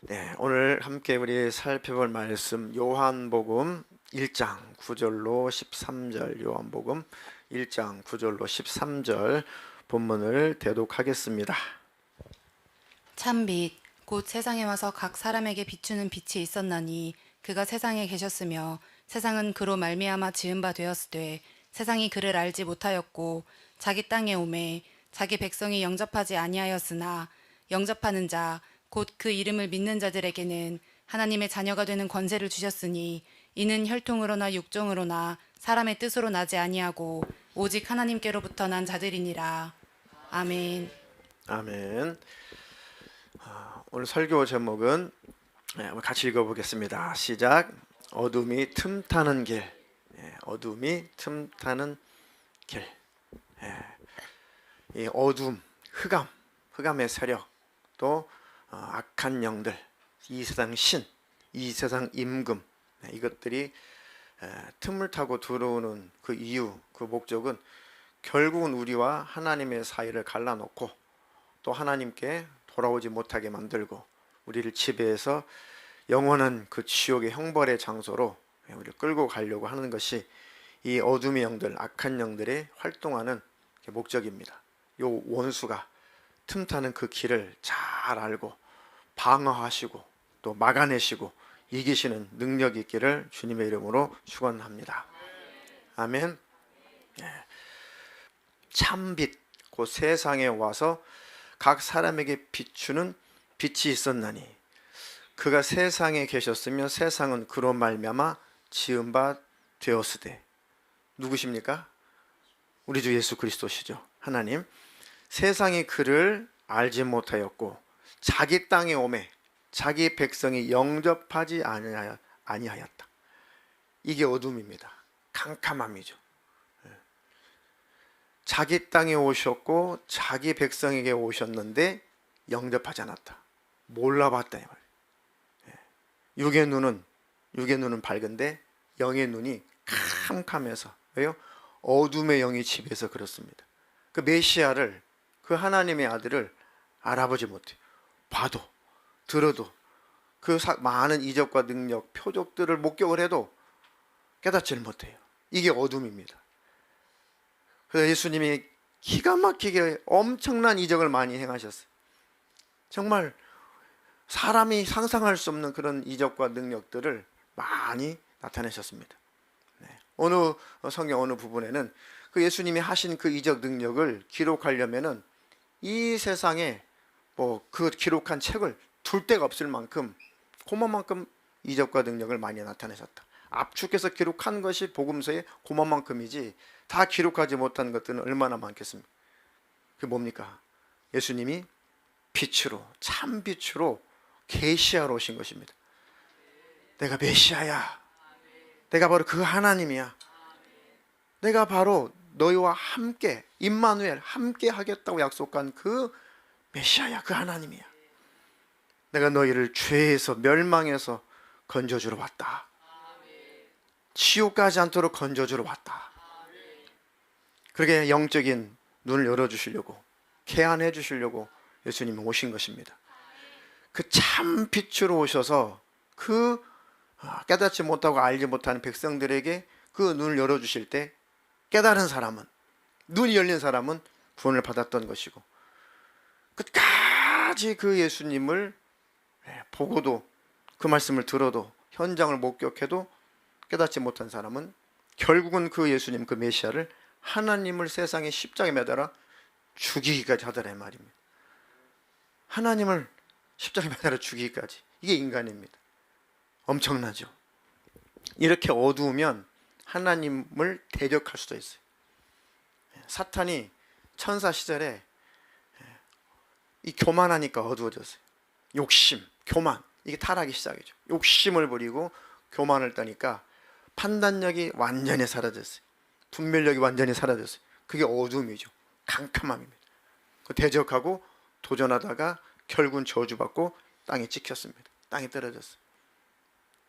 네, 오늘 함께 우리 살펴볼 말씀 요한복음 1장 9절로 13절, 요한복음 1장 9절로 13절 본문을 대독하겠습니다. 참빛 곧 세상에 와서 각 사람에게 비추는 빛이 있었나니 그가 세상에 계셨으며 세상은 그로 말미암아 지은 바 되었으되 세상이 그를 알지 못하였고 자기 땅에 오매 자기 백성이 영접하지 아니하였으나 영접하는 자 곧 그 이름을 믿는 자들에게는 하나님의 자녀가 되는 권세를 주셨으니 이는 혈통으로나 육종으로나 사람의 뜻으로 나지 아니하고 오직 하나님께로부터 난 자들이니라. 아멘. 아멘. 오늘 설교 제목은 같이 읽어보겠습니다. 시작. 어둠이 틈타는 길. 어둠이 틈타는 길. 이 어둠, 흑암의 세력, 또 악한 영들, 이 세상 신, 이 세상 임금, 이것들이 틈을 타고 들어오는 그 이유, 그 목적은 결국은 우리와 하나님의 사이를 갈라놓고 또 하나님께 돌아오지 못하게 만들고 우리를 지배해서 영원한 그 지옥의 형벌의 장소로 우리를 끌고 가려고 하는 것이 이 어둠의 영들, 악한 영들의 활동하는 목적입니다. 요 원수가 틈타는 그 길을 잘 알고 방어하시고 또 막아내시고 이기시는 능력이 있기를 주님의 이름으로 축원합니다. 아멘. 참빛 곧 세상에 와서 각 사람에게 비추는 빛이 있었나니 그가 세상에 계셨으며 세상은 그로 말미암아 지은 바 되었으되. 누구십니까? 우리 주 예수 그리스도시죠. 하나님. 세상이 그를 알지 못하였고 자기 땅에 오매 자기 백성이 영접하지 아니하였다. 이게 어둠입니다. 캄캄함이죠. 자기 땅에 오셨고 자기 백성에게 오셨는데 영접하지 않았다. 몰라봤다 이 말이에요. 육의 눈은 밝은데 영의 눈이 캄캄해서. 왜요? 어둠의 영이 지배해서 그렇습니다. 그 메시아를, 그 하나님의 아들을 알아보지 못해요. 봐도 들어도 그 많은 이적과 능력, 표적들을 목격을 해도 깨닫지를 못해요. 이게 어둠입니다. 그래서 예수님이 기가 막히게 엄청난 이적을 많이 행하셨어요. 정말 사람이 상상할 수 없는 그런 이적과 능력들을 많이 나타내셨습니다. 어느 성경 어느 부분에는 그 예수님이 하신 그 이적 능력을 기록하려면은 이 세상에 그 기록한 책을 둘 데가 없을 만큼 그만큼 이적과 능력을 많이 나타내셨다. 압축해서 기록한 것이 복음서의 그만큼이지 다 기록하지 못한 것들은 얼마나 많겠습니까? 그게 뭡니까? 예수님이 빛으로, 참 빛으로 계시하러 오신 것입니다. 내가 메시아야. 내가 바로 그 하나님이야. 내가 바로 너희와 함께 임마누엘 함께 하겠다고 약속한 그 메시아야. 그 하나님이야. 내가 너희를 죄에서 멸망해서 건져주러 왔다. 지옥 가지 않도록 건져주러 왔다. 그렇게 영적인 눈을 열어주시려고, 개안해 주시려고 예수님이 오신 것입니다. 그 참 빛으로 오셔서 그 깨닫지 못하고 알지 못하는 백성들에게 그 눈을 열어주실 때 깨달은 사람은, 눈이 열린 사람은 구원을 받았던 것이고, 끝까지 그 예수님을 보고도 그 말씀을 들어도 현장을 목격해도 깨닫지 못한 사람은 결국은 그 예수님, 그 메시아를 하나님을 세상에 십자가에 매달아 죽이기까지 하더라 이 말입니다. 하나님을 십자가에 매달아 죽이기까지. 이게 인간입니다. 엄청나죠. 이렇게 어두우면 하나님을 대적할 수도 있어요. 사탄이 천사 시절에 이 교만하니까 어두워졌어요. 욕심, 교만, 이게 타락이 시작이죠. 욕심을 부리고 교만을 떠니까 판단력이 완전히 사라졌어요. 분별력이 완전히 사라졌어요. 그게 어둠이죠. 캄캄함입니다. 대적하고 도전하다가 결국은 저주받고 땅에 찍혔습니다. 땅에 떨어졌어요.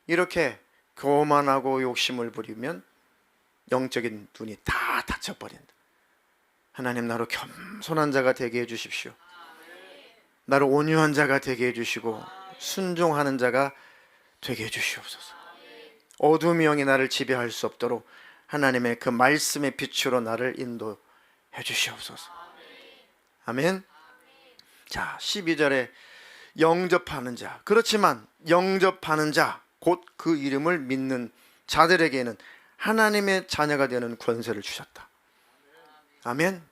이렇게 교만하고 욕심을 부리면 영적인 눈이 다 다 닫혀버린다. 하나님, 나로 겸손한 자가 되게 해주십시오. 나를 온유한 자가 되게 해주시고 순종하는 자가 되게 해주시옵소서. 어둠의 영이 나를 지배할 수 없도록 하나님의 그 말씀의 빛으로 나를 인도해 주시옵소서. 아멘. 자, 12절에 영접하는 자. 그렇지만 영접하는 자, 곧 그 이름을 믿는 자들에게는 하나님의 자녀가 되는 권세를 주셨다. 아멘.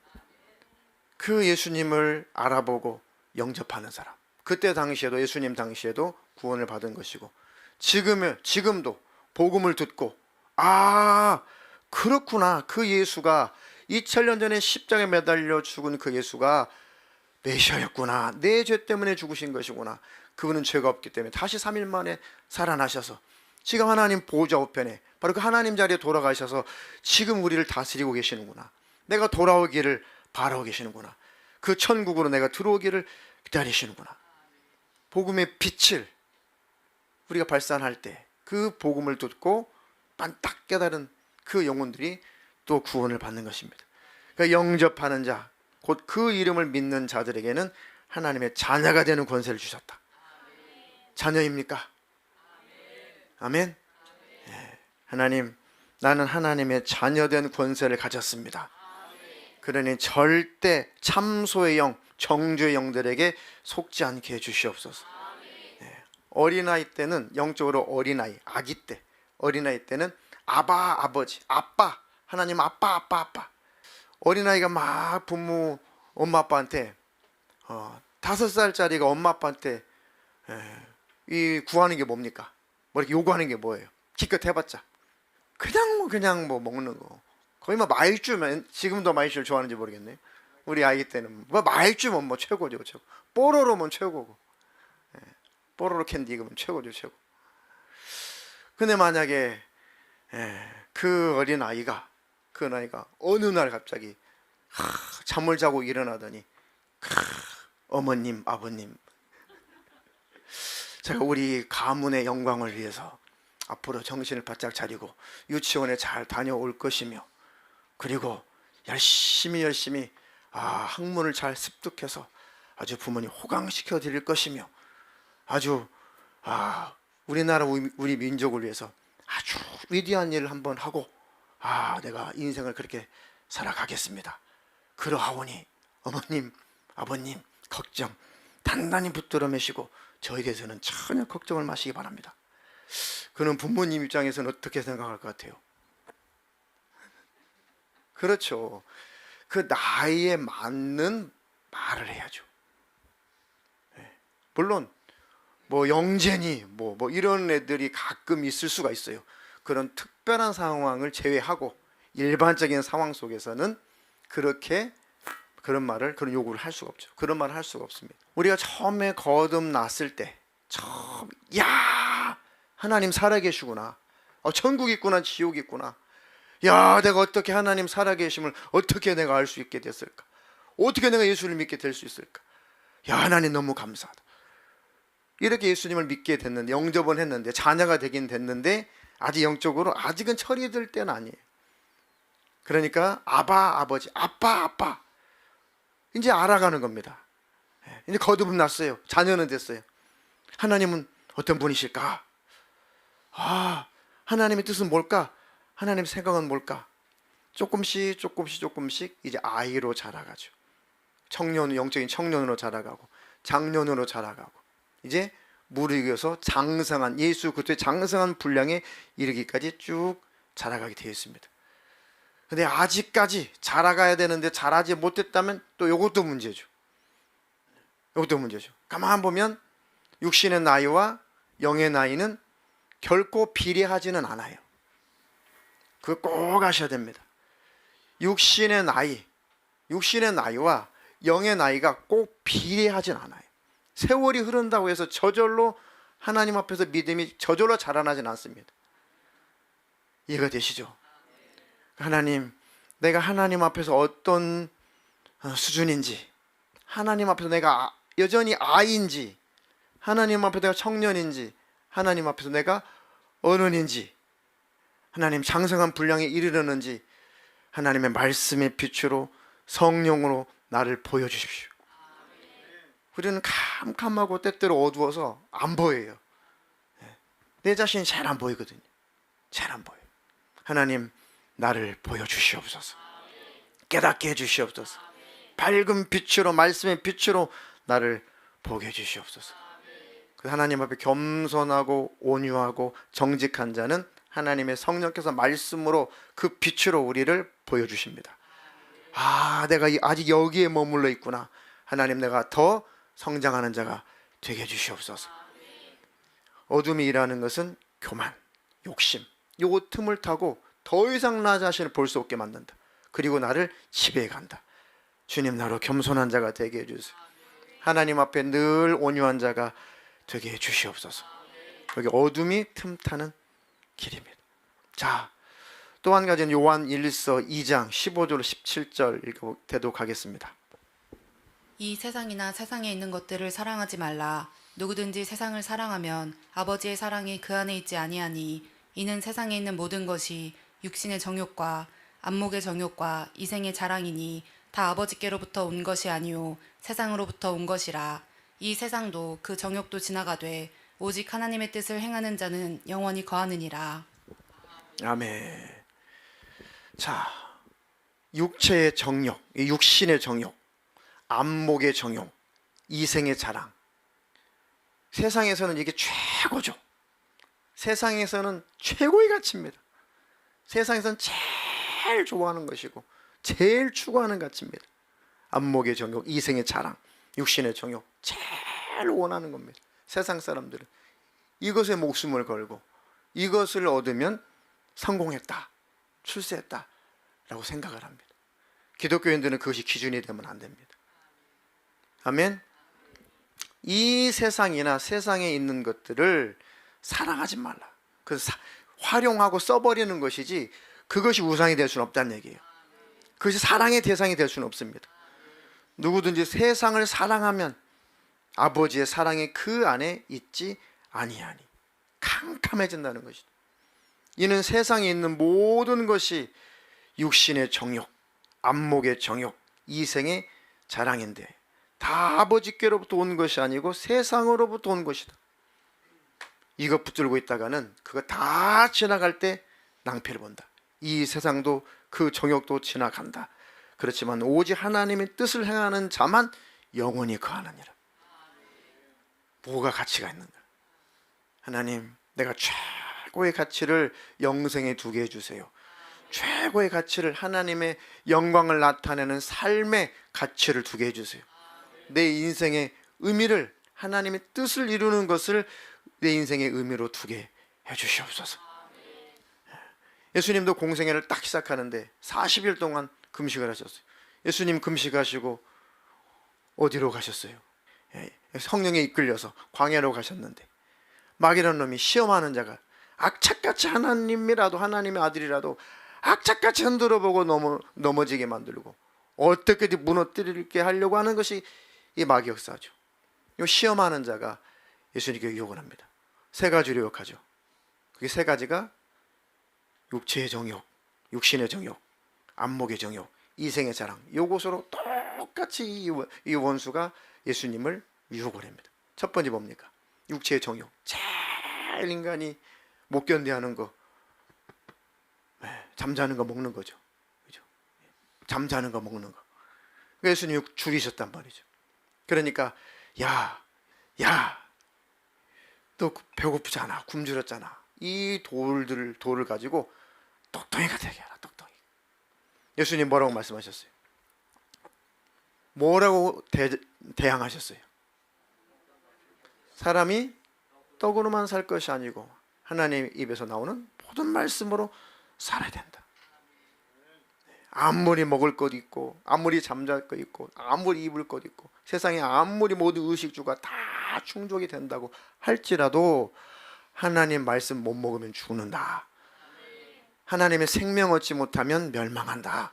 그 예수님을 알아보고 영접하는 사람, 그때 당시에도, 예수님 당시에도 구원을 받은 것이고, 지금도 복음을 듣고, 아, 그렇구나, 그 예수가 2000년 전에 십자가에 매달려 죽은 그 예수가 메시아였구나, 내 죄 때문에 죽으신 것이구나, 그분은 죄가 없기 때문에 다시 3일 만에 살아나셔서 지금 하나님 보좌 우편에 바로 그 하나님 자리에 돌아가셔서 지금 우리를 다스리고 계시는구나, 내가 돌아오기를 바라고 계시는구나, 그 천국으로 내가 들어오기를 기다리시는구나. 복음의 빛을 우리가 발산할 때 그 복음을 듣고 빤딱 깨달은 그 영혼들이 또 구원을 받는 것입니다. 그러니까 영접하는 자, 곧 그 이름을 믿는 자들에게는 하나님의 자녀가 되는 권세를 주셨다. 자녀입니까? 아멘. 하나님, 나는 하나님의 자녀된 권세를 가졌습니다. 그러니 절대 참소의 영, 정죄의 영들에게 속지 않게 해주시옵소서. 어린아이 때는 영적으로 어린아이, 아기 때, 어린아이 때는 아바, 아버지, 아빠, 하나님 아빠, 아빠, 아빠. 어린아이가 막 부모, 엄마 아빠한테 5살짜리가 엄마 아빠한테 이 구하는 게 뭡니까? 뭐 이렇게 요구하는 게 뭐예요? 기껏 해봤자 그냥 뭐 먹는 거. 거의 뭐 말주면, 지금도 말주를 좋아하는지 모르겠네요. 우리 아이 때는 뭐 말주면 뭐 최고죠, 최고. 뽀로로면 최고고, 뽀로로 캔디 이거면 최고죠, 최고. 근데 만약에 그 어린 아이가, 그 나이가 어느 날 갑자기 잠을 자고 일어나더니 어머님, 아버님, 제가 우리 가문의 영광을 위해서 앞으로 정신을 바짝 차리고 유치원에 잘 다녀올 것이며, 그리고 열심히 학문을 잘 습득해서 아주 부모님 호강시켜 드릴 것이며, 아주 우리나라, 우리 민족을 위해서 아주 위대한 일을 한번 하고, 내가 인생을 그렇게 살아가겠습니다. 그러하오니 어머님, 아버님 걱정 단단히 붙들어 매시고 저에 대해서는 전혀 걱정을 마시기 바랍니다. 그는 부모님 입장에서는 어떻게 생각할 것 같아요? 그렇죠. 그 나이에 맞는 말을 해야죠. 물론 뭐 영재니 뭐 이런 애들이 가끔 있을 수가 있어요. 그런 특별한 상황을 제외하고 일반적인 상황 속에서는 그런 말을, 그런 요구를 할 수가 없죠. 그런 말을 할 수가 없습니다. 우리가 처음에 거듭났을 때 야, 하나님 살아계시구나, 천국 있구나, 지옥 있구나, 야, 내가 어떻게 하나님 살아계심을 어떻게 내가 알 수 있게 됐을까, 어떻게 내가 예수를 믿게 될 수 있을까, 야, 하나님 너무 감사하다. 이렇게 예수님을 믿게 됐는데, 영접은 했는데, 자녀가 되긴 됐는데 아직 영적으로 아직은 철이 들 때는 아니에요. 그러니까 아바, 아버지, 아빠, 아빠, 이제 알아가는 겁니다. 이제 거듭은 났어요. 자녀는 됐어요. 하나님은 어떤 분이실까? 하나님의 뜻은 뭘까? 하나님의 생각은 뭘까? 조금씩 이제 아이로 자라가죠. 영적인 청년으로 자라가고, 장년으로 자라가고, 이제 무르익어서 장성한, 예수 그리스도의 장성한 분량에 이르기까지 쭉 자라가게 되어 있습니다. 근데 아직까지 자라가야 되는데 자라지 못했다면 또 이것도 문제죠. 가만 보면 육신의 나이와 영의 나이는 결코 비례하지는 않아요. 그거 꼭 아셔야 됩니다. 육신의 나이와 영의 나이가 꼭 비례하진 않아요. 세월이 흐른다고 해서 저절로 하나님 앞에서 믿음이 저절로 자라나진 않습니다. 이해가 되시죠? 하나님, 내가 하나님 앞에서 어떤 수준인지, 하나님 앞에서 내가 여전히 아이인지, 하나님 앞에서 내가 청년인지, 하나님 앞에서 내가 어른인지, 하나님 장성한 분량에 이르렀는지, 하나님의 말씀의 빛으로 성령으로 나를 보여주십시오. 우리는 캄캄하고 때때로 어두워서 안 보여요. 내 자신이 잘 안 보이거든요. 잘 안 보여요. 하나님, 나를 보여주시옵소서. 깨닫게 해주시옵소서. 밝은 빛으로, 말씀의 빛으로 나를 보게 해주시옵소서. 그 하나님 앞에 겸손하고 온유하고 정직한 자는 하나님의 성령께서 말씀으로 그 빛으로 우리를 보여주십니다. 아, 내가 아직 여기에 머물러 있구나. 하나님, 내가 더 성장하는 자가 되게 해주시옵소서. 어둠이 일하는 것은 교만, 욕심, 요 틈을 타고 더 이상 나 자신을 볼 수 없게 만든다. 그리고 나를 지배해 간다. 주님, 나로 겸손한 자가 되게 해주세요. 하나님 앞에 늘 온유한 자가 되게 해주시옵소서. 여기 어둠이 틈타는 길입니다. 자, 또 한 가지는 요한 1서 2장 15절 17절 읽어보도록 하겠습니다. 이 세상이나 세상에 있는 것들을 사랑하지 말라. 누구든지 세상을 사랑하면 아버지의 사랑이 그 안에 있지 아니하니 이는 세상에 있는 모든 것이 육신의 정욕과 안목의 정욕과 이생의 자랑이니 다 아버지께로부터 온 것이 아니요 세상으로부터 온 것이라. 이 세상도 그 정욕도 지나가되 오직 하나님의 뜻을 행하는 자는 영원히 거하느니라. 아멘. 자, 육체의 정욕, 육신의 정욕, 안목의 정욕, 이생의 자랑. 세상에서는 이게 최고죠. 세상에서는 최고의 가치입니다. 세상에서는 제일 좋아하는 것이고 제일 추구하는 가치입니다. 안목의 정욕, 이생의 자랑, 육신의 정욕, 제일 원하는 겁니다. 세상 사람들은 이것에 목숨을 걸고 이것을 얻으면 성공했다, 출세했다 라고 생각을 합니다. 기독교인들은 그것이 기준이 되면 안 됩니다. 아멘. 이 세상이나 세상에 있는 것들을 사랑하지 말라. 그래서 활용하고 써버리는 것이지 그것이 우상이 될 수는 없다는 얘기예요. 그것이 사랑의 대상이 될 수는 없습니다. 누구든지 세상을 사랑하면 아버지의 사랑이 그 안에 있지 아니하니 캄캄해진다는 것이죠. 이는 세상에 있는 모든 것이 육신의 정욕, 안목의 정욕, 이생의 자랑인데 다 아버지께로부터 온 것이 아니고 세상으로부터 온 것이다. 이것 붙들고 있다가는 그거 다 지나갈 때 낭패를 본다. 이 세상도 그 정욕도 지나간다. 그렇지만 오직 하나님의 뜻을 행하는 자만 영원히 거하느니라. 뭐가 가치가 있는가? 하나님, 내가 최고의 가치를 영생에 두게 해주세요. 최고의 가치를, 하나님의 영광을 나타내는 삶의 가치를 두게 해주세요. 내 인생의 의미를, 하나님의 뜻을 이루는 것을 내 인생의 의미로 두게 해주시옵소서. 예수님도 공생애를 딱 시작하는데 40일 동안 금식을 하셨어요. 예수님 금식하시고 어디로 가셨어요? 성령에 이끌려서 광야로 가셨는데 마귀라는 놈이 시험하는 자가 악착같이 하나님이라도, 하나님의 아들이라도 악착같이 흔들어보고 넘어지게 만들고 어떻게든 무너뜨리게 하려고 하는 것이 이 마귀 역사죠. 이 시험하는 자가 예수님께 유혹을 합니다. 세 가지로 유혹하죠. 그게 세 가지가 육체의 정욕, 육신의 정욕, 안목의 정욕, 이생의 자랑. 이것으로 똑같이 이 원수가 예수님을 유혹을 합니다. 첫 번째 뭡니까? 육체의 정욕. 제일 인간이 못 견뎌하는 거, 잠자는 거 먹는 거죠. 그죠? 잠자는 거 먹는 거. 예수님이 줄이셨단 말이죠. 그러니까 야, 너 배고프잖아, 굶주렸잖아. 이 돌을 가지고 똑똑이가 되게 하라. 똑똑이. 예수님 뭐라고 말씀하셨어요? 뭐라고 대항하셨어요? 사람이 떡으로만 살 것이 아니고 하나님 입에서 나오는 모든 말씀으로 살아야 된다. 아무리 먹을 것 있고, 아무리 잠잘 것 있고, 아무리 입을 것 있고, 세상에 아무리 모든 의식주가 다 충족이 된다고 할지라도 하나님 말씀 못 먹으면 죽는다. 하나님의 생명 얻지 못하면 멸망한다.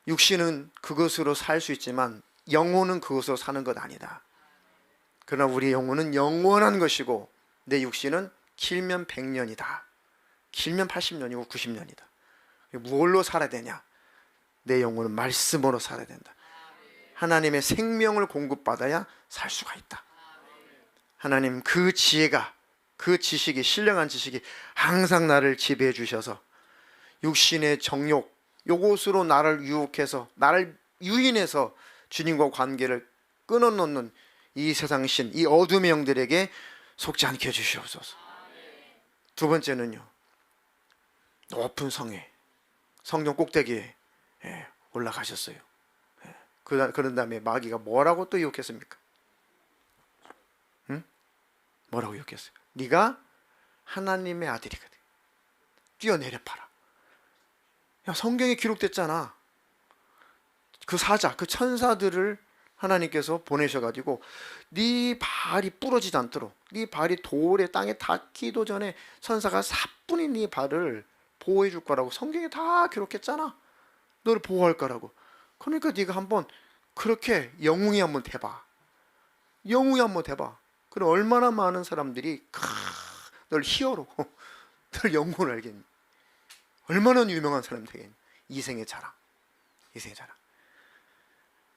육신은 그것으로 살 수 있지만 영혼은 그것으로 사는 것 아니다. 그러나 우리 영혼은 영원한 것이고 내 육신은 길면 100년이다. 길면 80년이고 90년이다. 무엇로 살아야 되냐? 내 영혼은 말씀으로 살아야 된다. 하나님의 생명을 공급받아야 살 수가 있다. 하나님 그 지혜가, 그 지식이, 신령한 지식이 항상 나를 지배해 주셔서 육신의 정욕, 요것으로 나를 유혹해서, 나를 유인해서 주님과 관계를 끊어놓는 이 세상 신, 이 어둠의 영들에게 속지 않게 해주시옵소서. 두 번째는요, 높은 성에, 성령 꼭대기에 올라가셨어요. 그런 다음에 마귀가 뭐라고 또 유혹했습니까? 응? 뭐라고 유혹했어요? 네가 하나님의 아들이거든. 뛰어내려 봐라. 야, 성경에 기록됐잖아. 그 사자, 그 천사들을 하나님께서 보내셔가지고 네 발이 부러지지 않도록, 네 발이 돌에 땅에 닿기도 전에 천사가 사뿐히 네 발을 보호해 줄 거라고 성경에 다 기록했잖아. 너를 보호할 거라고. 그러니까 네가 한번 그렇게 영웅이 한번 대봐. 영웅이 한번 대봐. 그럼 얼마나 많은 사람들이 널 히어로, 널 영웅을 알겠니? 얼마나 유명한 사람이 되겠니? 이생의 자랑, 이생의 자랑.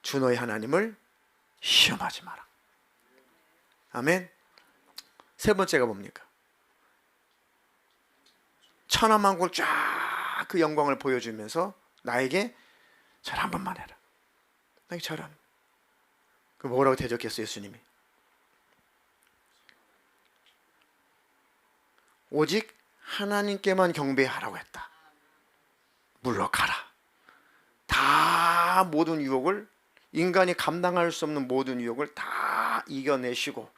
주 너의 하나님을 시험하지 마라. 아멘. 세 번째가 뭡니까? 천하만국을 쫙 그 영광을 보여주면서 나에게 절 한 번만 해라. 나에게 절한. 그 뭐라고 대적했어요, 예수님이? 오직 하나님께만 경배하라고 했다. 물러가라. 다 모든 유혹을, 인간이 감당할 수 없는 모든 유혹을 다 이겨내시고,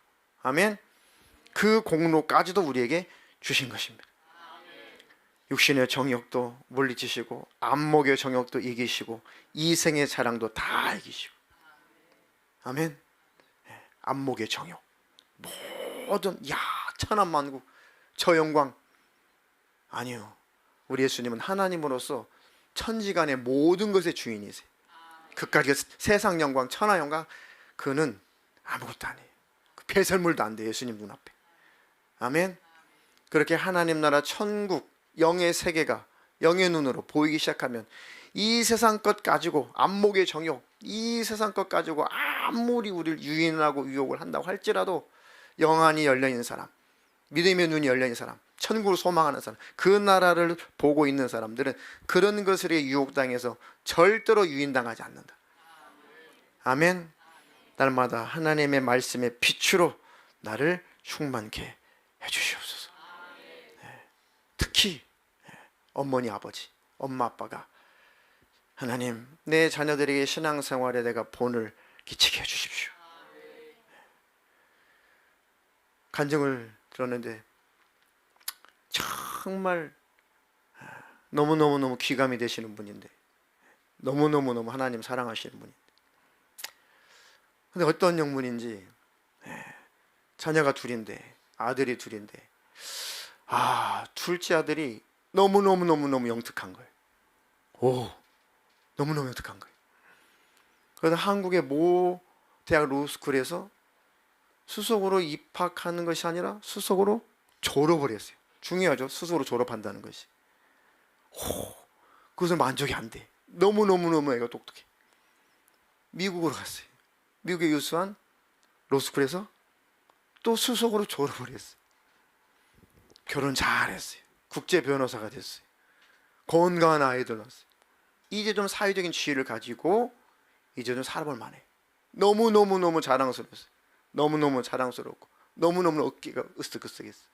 아멘. 그 공로까지도 우리에게 주신 것입니다. 육신의 정욕도 물리치시고, 안목의 정욕도 이기시고, 이생의 자랑도 다 이기시고, 아멘. 안목의 정욕, 모든 천하만국 저 영광, 아니요, 우리 예수님은 하나님으로서 천지간의 모든 것의 주인이세요. 그까지 세상 영광, 천하 영광, 그는 아무것도 아니에요. 그 배설물도 안 돼요, 예수님 눈앞에. 아멘. 그렇게 하나님 나라 천국, 영의 세계가 영의 눈으로 보이기 시작하면 이 세상 것 가지고, 안목의 정욕, 이 세상 것 가지고 아무리 우리를 유인하고 유혹을 한다고 할지라도 영안이 열려있는 사람, 믿음의 눈이 열려있는 사람, 천국을 소망하는 사람, 그 나라를 보고 있는 사람들은 그런 것에 유혹당해서 절대로 유인당하지 않는다. 아멘. 날마다 하나님의 말씀의 빛으로 나를 충만케 해주시옵소서. 특히 어머니, 아버지, 엄마, 아빠가 하나님, 내 자녀들에게 신앙생활에 내가 본을 끼치게 해주십시오. 간증을 들었는데 정말 너무너무 귀감이 되시는 분인데, 너무너무 하나님 사랑하시는 분인데, 근데 어떤 영문인지, 자녀가 둘인데, 아들이 둘인데, 둘째 아들이 너무너무 영특한 거예요. 너무너무 영특한 거예요. 그래서 한국의 모 대학 로스쿨에서 수석으로 입학하는 것이 아니라 수석으로 졸업을 했어요. 중요하죠, 스스로 졸업한다는 것이. 그것은 만족이 안 돼. 너무너무 애가 똑똑해. 미국으로 갔어요. 미국의 유수한 로스쿨에서 또 수석으로 졸업을 했어요. 결혼 잘했어요. 국제 변호사가 됐어요. 건강한 아이들 낳았어요. 이제 좀 사회적인 지위를 가지고 이제 좀 살아볼 만해. 너무너무 자랑스러웠어요. 너무너무 자랑스럽고 너무너무 어깨가 으쓱으쓱했어요.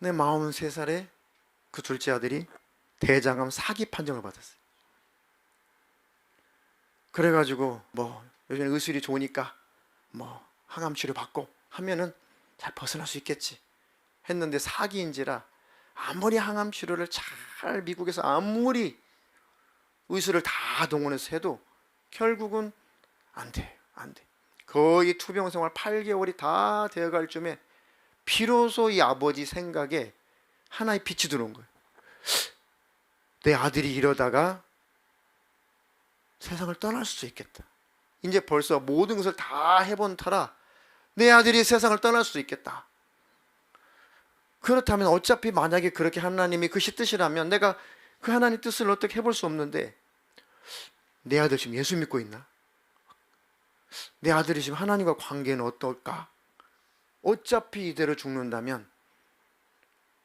내 43살에 그 둘째 아들이 대장암 사기 판정을 받았어요. 그래가지고 요즘 의술이 좋으니까 항암 치료 받고 하면은 잘 벗어날 수 있겠지 했는데, 사기인지라 아무리 항암 치료를 잘 미국에서 아무리 의술을 다 동원해서 해도 결국은 안 돼. 거의 투병 생활 8개월이 다 되어갈 쯤에 비로소 이 아버지 생각에 하나의 빛이 들어온 거예요. 내 아들이 이러다가 세상을 떠날 수도 있겠다. 이제 벌써 모든 것을 다 해본 터라 내 아들이 세상을 떠날 수도 있겠다. 그렇다면 어차피 만약에 그렇게 하나님이 그 뜻이라면 내가 그 하나님 뜻을 어떻게 해볼 수 없는데, 내 아들 지금 예수 믿고 있나? 내 아들이 지금 하나님과 관계는 어떨까? 어차피 이대로 죽는다면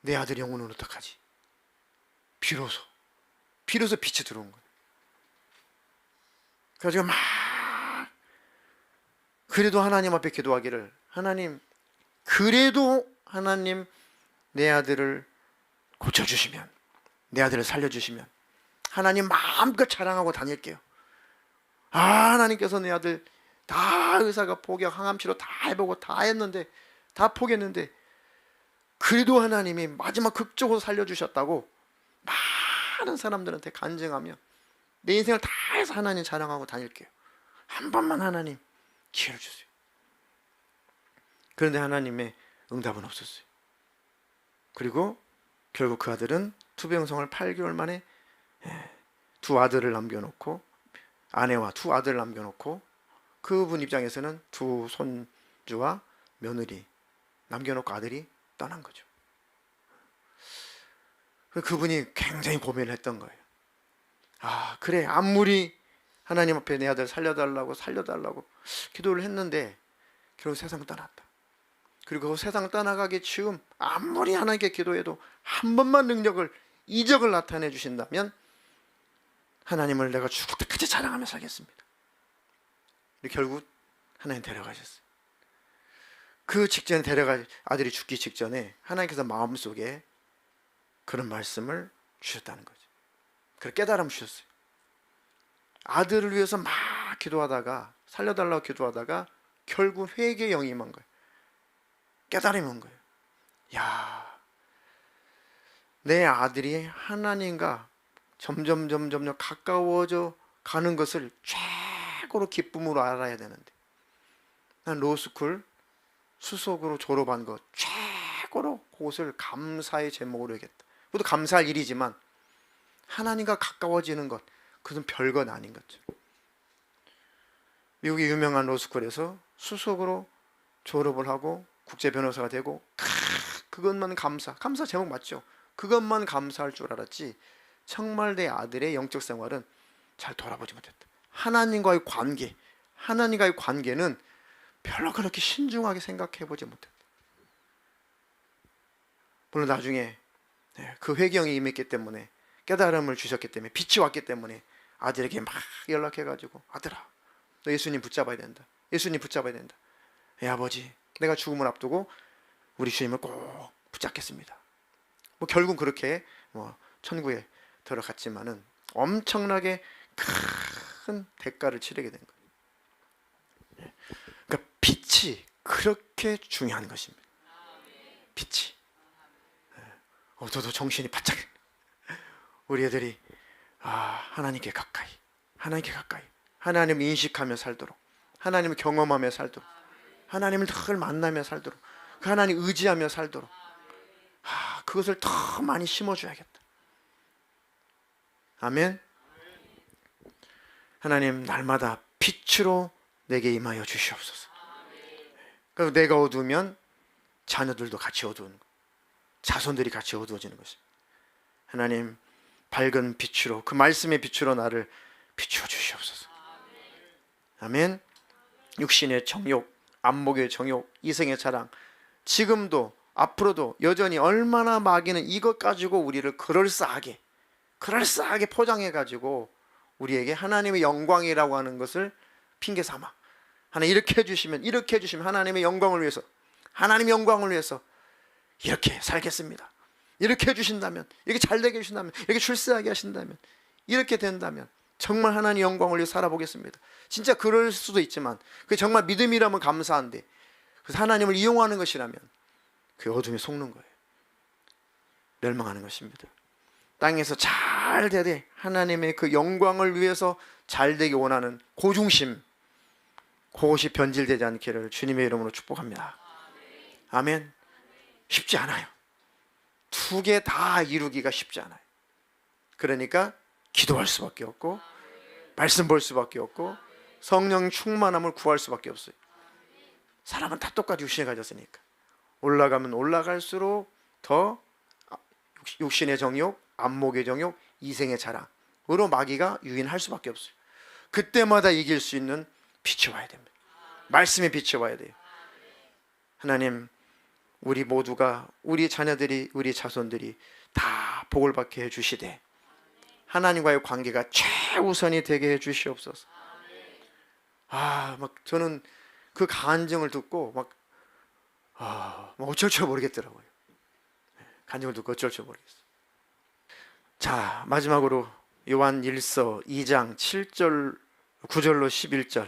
내 아들 영혼은 어떡하지? 비로소 빛이 들어온 거예요. 그래가지고 막 그래도 하나님 앞에 기도하기를, 하나님, 그래도 하나님 내 아들을 고쳐주시면, 내 아들을 살려주시면 하나님 마음껏 자랑하고 다닐게요. 하나님께서 내 아들 다 의사가 포기하고 항암치료 다 해보고 다 했는데, 다 포기했는데 그래도 하나님이 마지막 극적으로 살려주셨다고 많은 사람들한테 간증하며 내 인생을 다 해서 하나님 자랑하고 다닐게요. 한 번만 하나님 기회를 주세요. 그런데 하나님의 응답은 없었어요. 그리고 결국 그 아들은 투병생활 8개월 만에 두 아들을 남겨놓고, 아내와 두 아들을 남겨놓고, 그분 입장에서는 두 손주와 며느리 남겨놓고 아들이 떠난 거죠. 그분이 굉장히 고민을 했던 거예요. 그래, 아무리 하나님 앞에 내 아들 살려달라고 기도를 했는데 결국 세상 떠났다. 그리고 그 세상 떠나가기 즈음 아무리 하나님께 기도해도 한 번만 능력을, 이적을 나타내 주신다면 하나님을 내가 죽을 때까지 자랑하며 살겠습니다. 결국 하나님 데려가셨어요. 그 직전에 아들이 죽기 직전에 하나님께서 마음속에 그런 말씀을 주셨다는 거죠. 그 깨달음을 주셨어요. 아들을 위해서 막 기도하다가, 살려달라고 기도하다가 결국 회개의 영이 임한 거예요. 깨달음이 온 거예요. 내 아들이 하나님과 점점 가까워져 가는 것을 최고로 기쁨으로 알아야 되는데, 난 로스쿨 수석으로 졸업한 것 최고로 그것을 감사의 제목으로 해야겠다. 그것도 감사할 일이지만 하나님과 가까워지는 것, 그것은 별건 아닌 거죠. 미국의 유명한 로스쿨에서 수석으로 졸업을 하고 국제 변호사가 되고, 그것만 감사 제목 맞죠? 그것만 감사할 줄 알았지 정말 내 아들의 영적 생활은 잘 돌아보지 못했다. 하나님과의 관계는 별로 그렇게 신중하게 생각해 보지 못했다. 물론 나중에 그 회경이 임했기 때문에, 깨달음을 주셨기 때문에, 빛이 왔기 때문에 아들에게 막 연락해가지고, 아들아, 너 예수님 붙잡아야 된다. 아버지, 내가 죽음을 앞두고 우리 주님을 꼭 붙잡겠습니다. 결국 그렇게 천국에 들어갔지만은 엄청나게 큰 대가를 치르게 된 거예요. 그러니까 빛이 그렇게 중요한 것입니다. 빛이. 저도 정신이 바짝. 우리 애들이 하나님께 가까이, 하나님을 인식하며 살도록, 하나님을 경험하며 살도록, 하나님을 늘 만나며 살도록, 그 하나님 의지하며 살도록, 그것을 더 많이 심어줘야겠다. 아멘. 하나님, 날마다 빛으로 내게 임하여 주시옵소서. 그리고 내가 어두우면 자녀들도 같이 어두운 것, 자손들이 같이 어두워지는 것입니다. 하나님, 밝은 빛으로, 그 말씀의 빛으로 나를 비추어 주시옵소서. 아멘. 육신의 정욕, 안목의 정욕, 이생의 자랑, 지금도 앞으로도 여전히 얼마나 마귀는 이것 가지고 우리를 그럴싸하게 포장해가지고 우리에게 하나님의 영광이라고 하는 것을 핑계 삼아, 하나님 이렇게 해주시면 하나님의 영광을 위해서 이렇게 살겠습니다, 이렇게 해주신다면, 이렇게 잘되게 해주신다면, 이렇게 출세하게 하신다면, 이렇게 된다면 정말 하나님 영광을 위해 살아보겠습니다. 진짜 그럴 수도 있지만 그게 정말 믿음이라면 감사한데, 그래서 하나님을 이용하는 것이라면 그 어둠에 속는 거예요. 멸망하는 것입니다. 땅에서 잘 되되 하나님의 그 영광을 위해서 잘 되기 원하는 고중심, 그것이 변질되지 않기를 주님의 이름으로 축복합니다. 아멘. 쉽지 않아요. 두 개 다 이루기가 쉽지 않아요. 그러니까 기도할 수밖에 없고, 말씀 볼 수밖에 없고, 성령 충만함을 구할 수밖에 없어요. 사람은 다 똑같이 육신을 가졌으니까 올라가면 올라갈수록 더 육신의 정욕, 안목의 정욕, 이생의 자랑으로 마귀가 유인할 수밖에 없어요. 그때마다 이길 수 있는 빛이 와야 됩니다. 말씀의 빛이 와야 돼요. 하나님, 우리 모두가, 우리 자녀들이, 우리 자손들이 다 복을 받게 해주시되 하나님과의 관계가 최우선이 되게 해주시옵소서. 막 저는 그 간증을 듣고 막 어쩔 줄 모르겠더라고요. 간증을 듣고 어쩔 줄 모르겠어요. 자, 마지막으로 요한 1서 2장 7절 9절로 11절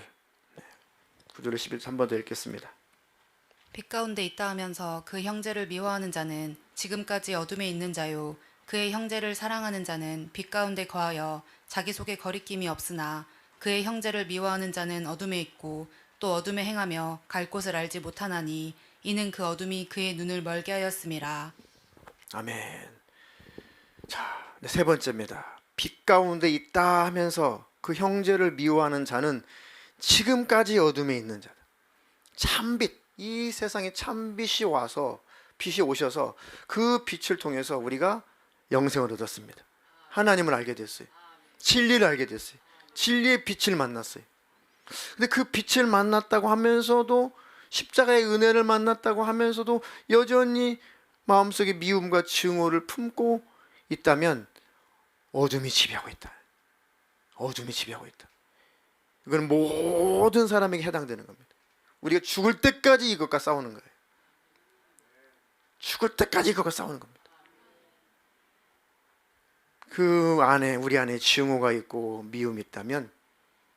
9절로 11절 한 번 더 읽겠습니다. 빛 가운데 있다 하면서 그 형제를 미워하는 자는 지금까지 어둠에 있는 자요, 그의 형제를 사랑하는 자는 빛 가운데 거하여 자기 속에 거리낌이 없으나 그의 형제를 미워하는 자는 어둠에 있고 또 어둠에 행하며 갈 곳을 알지 못하나니 이는 그 어둠이 그의 눈을 멀게 하였음이라. 아멘. 자, 세 번째입니다. 빛 가운데 있다 하면서 그 형제를 미워하는 자는 지금까지 어둠에 있는 자다. 참빛, 이 세상에 참빛이 와서, 빛이 오셔서 그 빛을 통해서 우리가 영생을 얻었습니다. 하나님을 알게 됐어요. 진리를 알게 됐어요. 진리의 빛을 만났어요. 근데 그 빛을 만났다고 하면서도, 십자가의 은혜를 만났다고 하면서도 여전히 마음속에 미움과 증오를 품고 있다면 어둠이 지배하고 있다. 어둠이 지배하고 있다. 이건 모든 사람에게 해당되는 겁니다. 우리가 죽을 때까지 이것과 싸우는 거예요. 죽을 때까지 이것과 싸우는 겁니다. 그 안에, 우리 안에 증오가 있고 미움이 있다면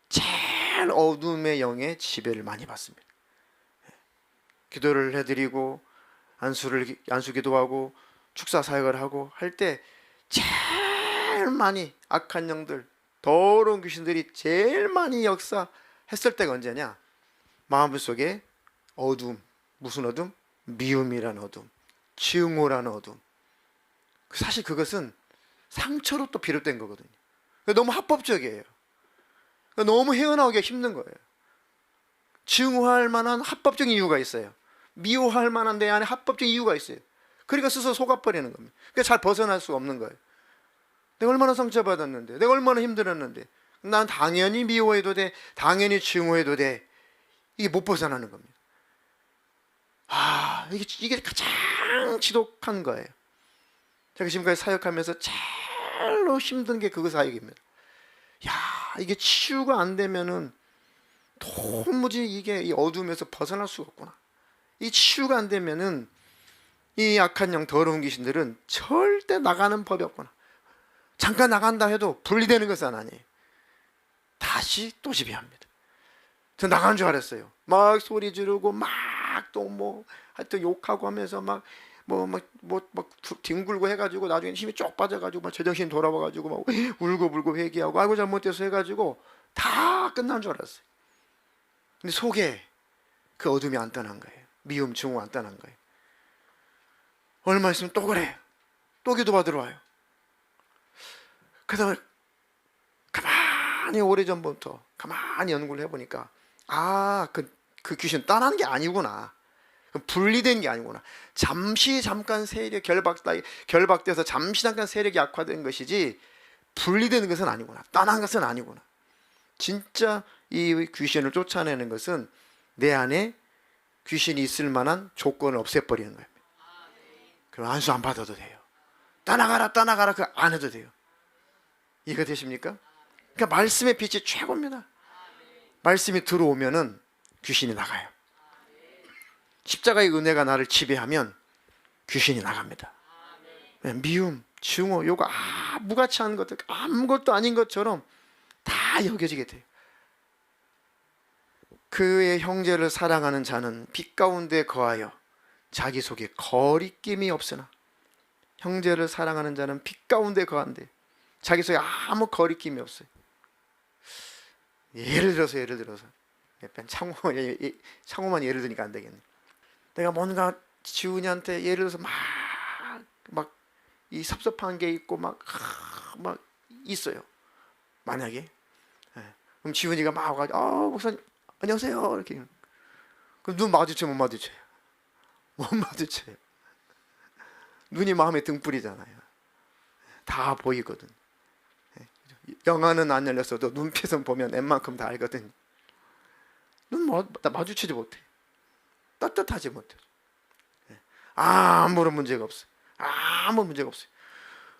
제일 어둠의 영의 지배를 많이 받습니다. 기도를 해드리고 안수 기도하고 축사 사역을 하고 할 때 제일 많이 악한 영들, 더러운 귀신들이 제일 많이 역사했을 때가 언제냐? 마음속에 어둠, 무슨 어둠? 미움이라는 어둠, 증오라는 어둠. 사실 그것은 상처로 또 비롯된 거거든요. 너무 합법적이에요. 너무 헤어나오기가 힘든 거예요. 증오할 만한 합법적인 이유가 있어요. 미워할 만한 내 안에 합법적인 이유가 있어요. 그러니까 스스로 속아버리는 겁니다. 그러니까 잘 벗어날 수가 없는 거예요. 내가 얼마나 상처받았는데, 내가 얼마나 힘들었는데, 난 당연히 미워해도 돼, 당연히 증오해도 돼. 이게 못 벗어나는 겁니다. 이게 가장 지독한 거예요. 제가 지금까지 사역하면서 제일로 힘든 게 그거 사역입니다. 이게 치유가 안 되면은 도무지 이게 이 어둠에서 벗어날 수가 없구나. 이 치유가 안 되면은 이 악한 영, 더러운 귀신들은 절대 나가는 법이 없구나. 잠깐 나간다 해도 분리되는 것은 아니에요. 다시 또 지배합니다. 저 나간 줄 알았어요. 막 소리 지르고 막 또 뭐 하여튼 욕하고 하면서 막 뒹굴고 해가지고 나중에 힘이 쪽 빠져가지고 막 제정신 돌아와가지고 막 울고 회개하고 아이고 잘못돼서 해가지고 다 끝난 줄 알았어요. 근데 속에 그 어둠이 안 떠난 거예요. 미움, 증오 안 떠난 거예요. 얼마 있으면 또 그래. 또 기도받으러 와요. 그래서 가만히 오래전부터 가만히 연구를 해보니까 그 귀신 떠난 게 아니구나. 분리된 게 아니구나. 잠깐 세력이 결박돼서 잠깐 세력이 약화된 것이지 분리되는 것은 아니구나. 떠난 것은 아니구나. 진짜 이 귀신을 쫓아내는 것은 내 안에 귀신이 있을 만한 조건을 없애버리는 거예요. 그럼 안수 안 받아도 돼요. 떠나가라 그거 안 해도 돼요. 이해가 되십니까? 그러니까 말씀의 빛이 최고입니다. 말씀이 들어오면은 귀신이 나가요. 십자가의 은혜가 나를 지배하면 귀신이 나갑니다. 미움, 증오, 요거 무가치한 것들, 아무것도 아닌 것처럼 다 여겨지게 돼요. 그의 형제를 사랑하는 자는 빛 가운데 거하여 자기 속에 거리낌이 없으나, 형제를 사랑하는 자는 빛 가운데 거한대. 자기 속에 아무 거리낌이 없어요. 예를 들어서 약간 창호만 예를 드니까 안 되겠네. 내가 뭔가 지훈이한테 예를 들어서 막 이 섭섭한 게 있고 막 있어요. 만약에 그럼 지훈이가 막 와가지고 목사님 안녕하세요 이렇게. 그럼 눈 마주쳐요, 못 마주쳐요? 못 마주쳐요. 눈이 마음의 등불이잖아요. 다 보이거든. 영화는 안 열렸어도 눈빛은 보면 웬만큼 다 알거든. 마주치지 못해. 떳떳하지 못해. 아무런 문제가 없어. 아무 문제가 없어요.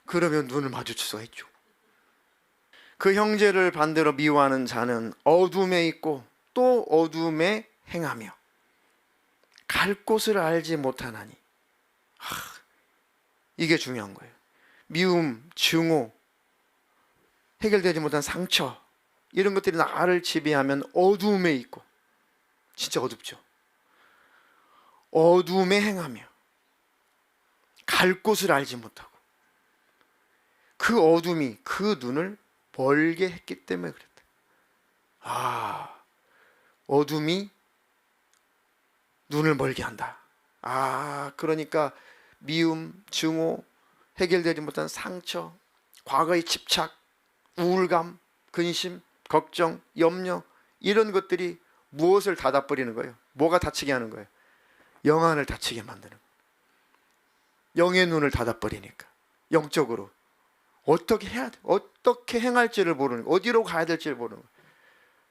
그러면 눈을 마주칠 수가 있죠. 그 형제를 반대로 미워하는 자는 어둠에 있고 또 어둠에 행하며 갈 곳을 알지 못하나니. 이게 중요한 거예요. 미움, 증오, 해결되지 못한 상처, 이런 것들이 나를 지배하면 어둠에 있고, 진짜 어둡죠. 어둠에 행하며 갈 곳을 알지 못하고, 그 어둠이 그 눈을 멀게 했기 때문에 그랬다. 어둠이 눈을 멀게 한다. 그러니까 미움, 증오, 해결되지 못한 상처, 과거의 집착, 우울감, 근심, 걱정, 염려, 이런 것들이 무엇을 닫아버리는 거예요? 뭐가 다치게 하는 거예요? 영안을 다치게 만드는 거예요. 영의 눈을 닫아버리니까. 영적으로 어떻게 해야 돼? 어떻게 행할지를 모르는 거예요. 어디로 가야 될지를 모르는 거예요.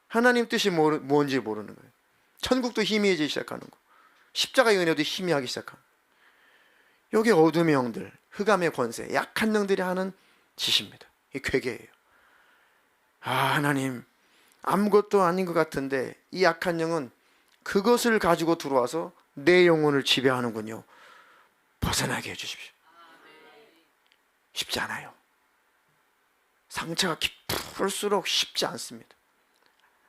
하나님 뜻이 뭔지 모르는 거예요. 천국도 희미해지기 시작하는 거예요. 십자가의 은혜도 희미하기 시작하는 거예요. 이게 어둠의 영들, 흑암의 권세, 약한 영들이 하는 짓입니다. 이 괴계예요. 하나님, 아무것도 아닌 것 같은데 이 약한 영은 그것을 가지고 들어와서 내 영혼을 지배하는군요. 벗어나게 해주십시오. 쉽지 않아요. 상처가 깊을수록 쉽지 않습니다.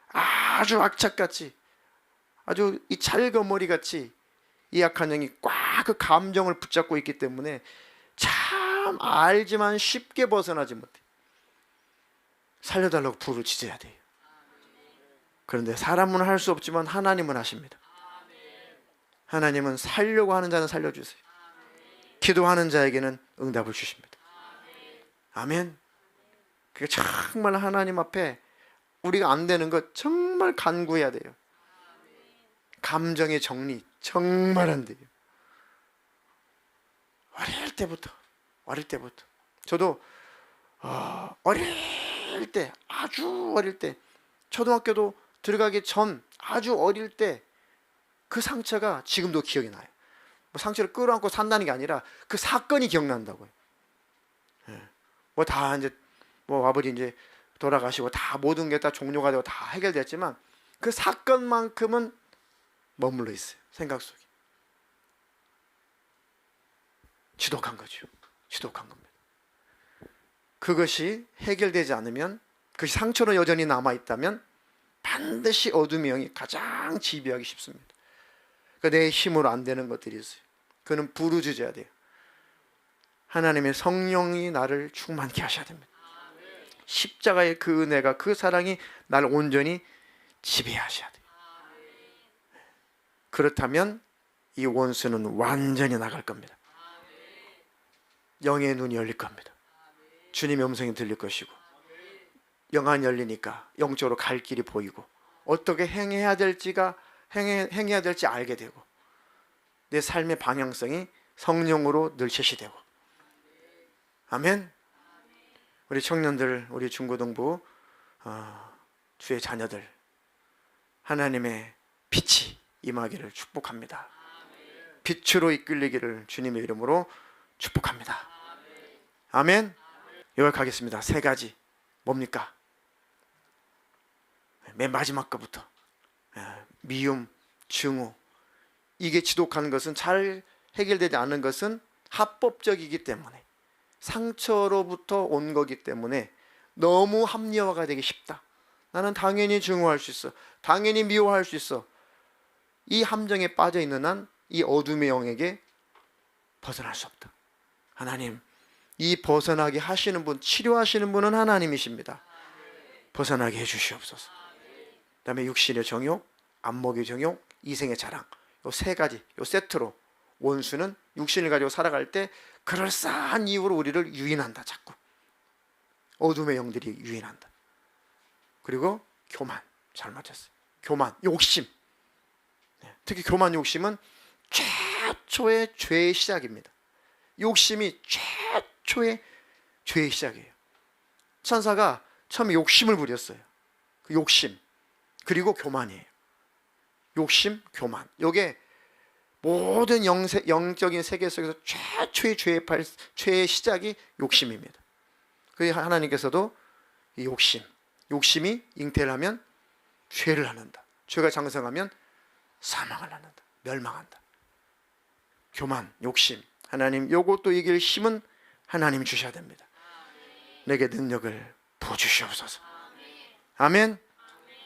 아주 악착같이, 아주 이 찰거머리같이 이 약한 영이 꽉 그 감정을 붙잡고 있기 때문에 참 알지만 쉽게 벗어나지 못해. 살려달라고 불을 지져야 돼요. 그런데 사람은 할 수 없지만 하나님은 하십니다. 하나님은 살려고 하는 자는 살려주세요. 기도하는 자에게는 응답을 주십니다. 아멘. 그게 정말 하나님 앞에 우리가 안 되는 것 정말 간구해야 돼요. 감정의 정리 정말 안 돼요. 어릴 때부터 저도 어릴 때, 아주 어릴 때, 초등학교도 들어가기 전 아주 어릴 때 그 상처가 지금도 기억이 나요. 뭐 상처를 끌어안고 산다는 게 아니라 그 사건이 기억난다고요. 뭐 다 이제 뭐 아버지 이제 돌아가시고 다 모든 게 다 종료가 되고 다 해결됐지만 그 사건만큼은 머물러 있어요. 생각 속에. 지독한 거죠. 지독한 겁니다. 그것이 해결되지 않으면, 그 상처로 여전히 남아있다면 반드시 어둠의 영이 가장 지배하기 쉽습니다. 그러니까 내 힘으로 안 되는 것들이 있어요. 그는 부르짖어야 돼요. 하나님의 성령이 나를 충만케 하셔야 됩니다. 십자가의 그 은혜가, 그 사랑이 나를 온전히 지배하셔야 돼요. 그렇다면 이 원수는 완전히 나갈 겁니다. 영의 눈이 열릴 겁니다. 주님의 음성이 들릴 것이고, 영안이 열리니까 영적으로 갈 길이 보이고, 어떻게 행해야 될지 알게 되고, 내 삶의 방향성이 성령으로 늘 제시되고. 아멘. 우리 청년들, 우리 중고등부 주의 자녀들, 하나님의 빛이 임하기를 축복합니다. 빛으로 이끌리기를 주님의 이름으로 축복합니다. 아멘. 요약하겠습니다. 세 가지. 뭡니까? 맨 마지막 거부터. 미움, 증오. 이게 지독한 것은, 잘 해결되지 않는 것은 합법적이기 때문에, 상처로부터 온 거기 때문에 너무 합리화가 되기 쉽다. 나는 당연히 증오할 수 있어. 당연히 미워할 수 있어. 이 함정에 빠져 있는 한 이 어둠의 영에게 벗어날 수 없다. 하나님, 이 벗어나게 하시는 분, 치료하시는 분은 하나님이십니다. 벗어나게 해주시옵소서. 그 다음에 육신의 정욕, 안목의 정욕, 이생의 자랑, 요 세 가지, 요 세트로 원수는 육신을 가지고 살아갈 때 그럴싸한 이유로 우리를 유인한다. 자꾸 어둠의 영들이 유인한다. 그리고 교만, 잘 맞췄어요. 교만, 욕심. 특히 교만, 욕심은 최초의 죄의 시작입니다. 욕심이 최초의 죄의 시작이에요. 천사가 처음에 욕심을 부렸어요. 그 욕심, 그리고 교만이에요. 욕심, 교만. 이게 모든 영적인 세계 속에서 최초의 죄의 시작이 욕심입니다. 그래서 하나님께서도 이 욕심이 잉태를 하면 죄를 낳는다. 죄가 장성하면 사망을 낳는다. 멸망한다. 교만, 욕심. 하나님, 요것도 이길 힘은 하나님이 주셔야 됩니다. 내게 능력을 부어주시옵소서. 아멘.